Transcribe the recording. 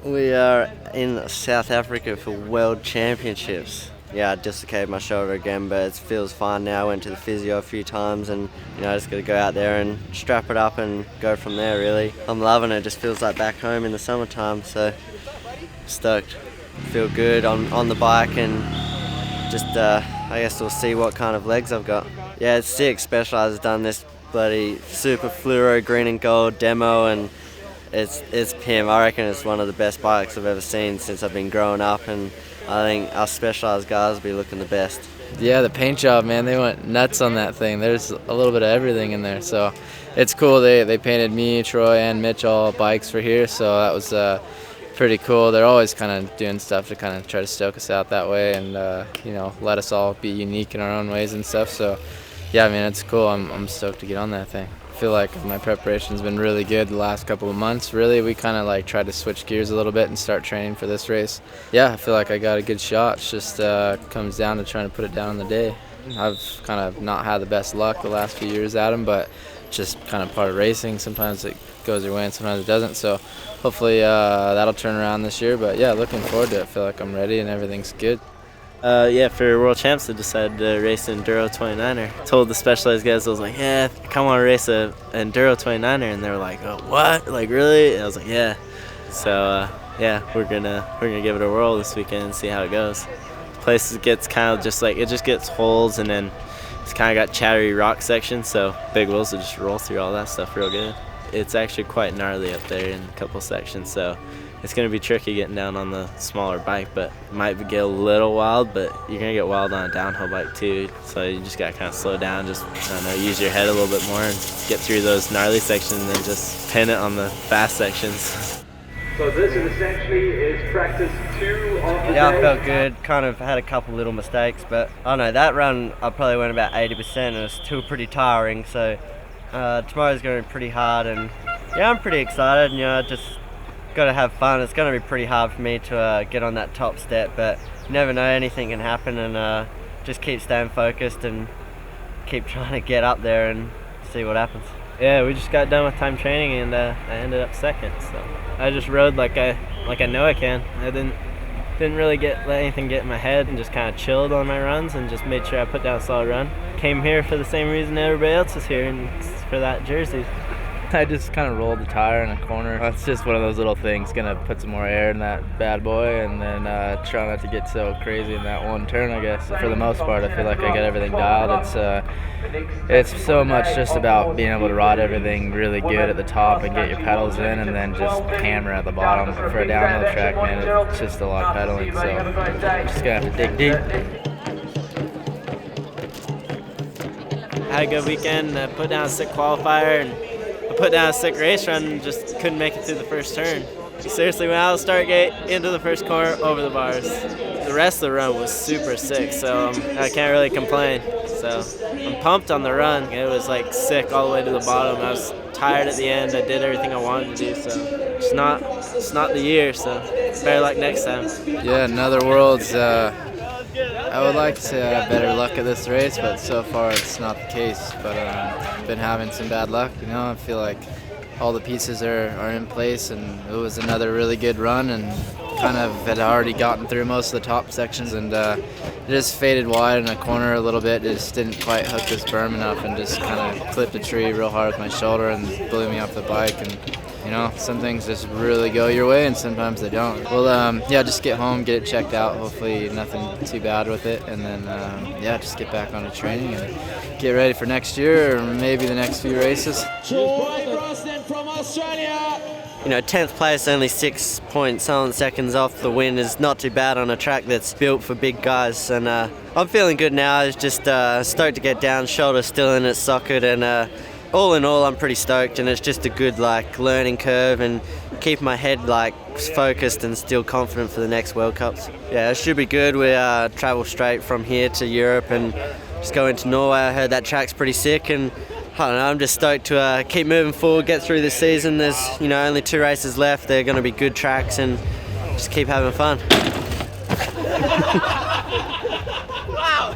We are in South Africa for World Championships. Yeah, I dislocated my shoulder again, but it feels fine now. I went to the physio a few times and, I just got to go out there and strap it up and go from there, really. I'm loving it. It just feels like back home in the summertime, so stoked. Feel good on the bike and just, I guess we'll see what kind of legs I've got. Yeah, it's sick. Specialized has done this bloody super fluoro green and gold demo, and it's Pim. I reckon it's one of the best bikes I've ever seen since I've been growing up, and I think our Specialized guys will be looking the best. Yeah, the paint job, man, they went nuts on that thing. There's a little bit of everything in there, so it's cool. They painted me, Troy, and Mitch all bikes for here, so that was pretty cool. They're always kind of doing stuff to kind of try to stoke us out that way and let us all be unique in our own ways and stuff. So yeah, I mean, it's cool. I'm stoked to get on that thing. I feel like my preparation's been really good the last couple of months. Really, we kind of like tried to switch gears a little bit and start training for this race. Yeah, I feel like I got a good shot. It just comes down to trying to put it down on the day. I've kind of not had the best luck the last few years at them, but just kind of part of racing. Sometimes it goes your way and sometimes it doesn't. So hopefully that'll turn around this year. But yeah, looking forward to it. I feel like I'm ready and everything's good. Yeah, for World Champs, I decided to race an Enduro 29er. Told the Specialized guys, I was like, yeah, I kind of want to race an Enduro 29er, and they were like, oh, what? Like, really? And I was like, yeah. So, yeah, we're gonna give it a whirl this weekend and see how it goes. The place gets kind of just like, it just gets holes, and then it's kind of got chattery rock sections, so big wheels will just roll through all that stuff real good. It's actually quite gnarly up there in a couple sections, so it's going to be tricky getting down on the smaller bike, but it might get a little wild, but you're going to get wild on a downhill bike too. So you just got to kind of slow down, just, I don't know, use your head a little bit more and get through those gnarly sections and then just pin it on the fast sections. So this is essentially is practice 2 of the day. Yeah, I felt good. Kind of had a couple little mistakes, but I don't know, that run I probably went about 80% and it's still pretty tiring. So tomorrow's going to be pretty hard, and yeah, I'm pretty excited. Just got to have fun. It's going to be pretty hard for me to get on that top step, but you never know, anything can happen, and just keep staying focused and keep trying to get up there and see what happens. Yeah, we just got done with time training, and I ended up second. So I just rode like I know I can. I didn't really let anything get in my head, and just kind of chilled on my runs and just made sure I put down a solid run. Came here for the same reason everybody else is here, and it's for that jersey. I just kind of rolled the tire in a corner. It's just one of those little things. Gonna put some more air in that bad boy, and then try not to get so crazy in that one turn, I guess. For the most part, I feel like I got everything dialed. It's so much just about being able to ride everything really good at the top and get your pedals in, and then just hammer at the bottom. For a downhill track, man, it's just a lot of pedaling, so I'm just gonna have to dig deep. Had a good weekend. Put down a sick qualifier, and I put down a sick race run and just couldn't make it through the first turn. Seriously, went out of the start gate, into the first corner, over the bars. The rest of the run was super sick, so I can't really complain. So I'm pumped on the run. It was like sick all the way to the bottom. I was tired at the end. I did everything I wanted to do, so it's not the year, so better luck next time. Yeah, another Worlds. I would like to have better luck at this race, but so far it's not the case. But I've been having some bad luck, I feel like all the pieces are in place, and it was another really good run, and kind of had already gotten through most of the top sections, and it just faded wide in a corner a little bit. It just didn't quite hook this berm enough, and just kind of clipped a tree real hard with my shoulder and blew me off the bike. And some things just really go your way, and sometimes they don't. Well, just get home, get it checked out. Hopefully nothing too bad with it, and then just get back onto training and get ready for next year, or maybe the next few races. Troy Brosnan from Australia. 10th place, only 6 point something seconds off the win is not too bad on a track that's built for big guys. And I'm feeling good now. It's just stoked to get down, shoulder still in its socket, and all in all, I'm pretty stoked, and it's just a good learning curve and keep my head focused and still confident for the next World Cups. Yeah, it should be good. We travel straight from here to Europe and just go into Norway. I heard that track's pretty sick, and I don't know, I'm just stoked to keep moving forward, get through this season. There's only 2 races left. They're going to be good tracks, and just keep having fun. Wow.